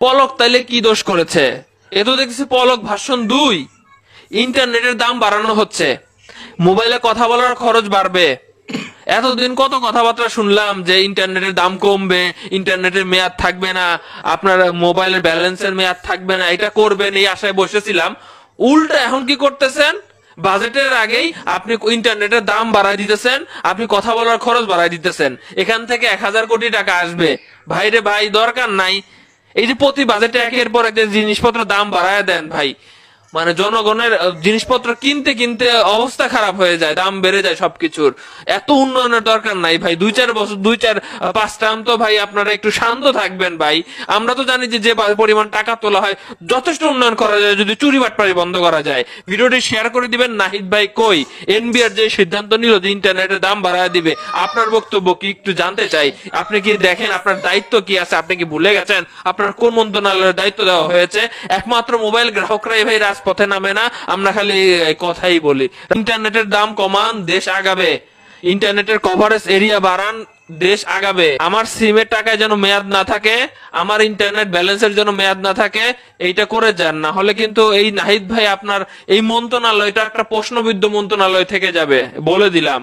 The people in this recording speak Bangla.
পলক তাইলে কি দোষ করেছে? এ তো দেখছি পলক ভার্সন 2। ইন্টারনেটের দাম বাড়ানো হচ্ছে, মোবাইলে কথা বলার খরচ বাড়বে। এতদিন কত কথাবার্তা শুনলাম যে ইন্টারনেটের দাম কমবে, ইন্টারনেটের মেয়াদ থাকবে না, আপনার মোবাইলের ব্যালেন্সের মেয়াদ থাকবে না, এটা করবেন এই আশায় বসেছিলাম। উল্টা এখন কি করতেছেন? বাজেটের আগেই আপনি ইন্টারনেটের দাম বাড়াই দিতেছেন, আপনি কথা বলার খরচ বাড়াই দিতেছেন। এখান থেকে 1,000 কোটি টাকা আসবে। ভাইরে ভাই, দরকার নাই। এই যে প্রতি বাজেটে একের পর এক যে জিনিসপত্র দাম বাড়ায় দেন ভাই, মানে জনগণের জিনিসপত্র কিনতে কিনতে অবস্থা খারাপ হয়ে যায়, দাম বেড়ে যায় সবকিছুর। এত উন্নয়নের দরকার নাই ভাই। 2-4 বছর, 2-4-5 টার্ম তো ভাই আপনারা একটু শান্ত থাকবেন ভাই। আমরা তো জানি যে যে পরিমাণ টাকা তোলা হয়, যথেষ্ট উন্নয়ন করা যায় যদি চুরি বাটপারি বন্ধ করা যায়। ভিডিওটি শেয়ার করে দিবেন। নাহিদ ভাই কই? এনবিআর যে সিদ্ধান্ত নিল যে ইন্টারনেটের দাম বাড়ায় দিবে, আপনার বক্তব্য কি একটু জানতে চাই। আপনি কি দেখেন আপনার দায়িত্ব কি আছে? আপনি কি ভুলে গেছেন আপনার কোন মন্ত্রণালয়ের দায়িত্ব দেওয়া হয়েছে? একমাত্র মোবাইল গ্রাহকরাই ভাই রাজপথে নামে না, আমরা খালি কথাই বলি। ইন্টারনেটের দাম কমান, দেশ আগাবে। ইন্টারনেটের কভারেজ এরিয়া বাড়ান, দেশ আগাবে। আমার সিমের টাকায় যেন মেয়াদ না থাকে, আমার ইন্টারনেট ব্যালেন্সের জন্য মেয়াদ না থাকে, এইটা করে যান। না হলে কিন্তু এই নাহিদ ভাই আপনার এই মন্ত্রণালয়টা একটা প্রশ্নবিদ্ধ মন্ত্রণালয় থেকে যাবে, বলে দিলাম।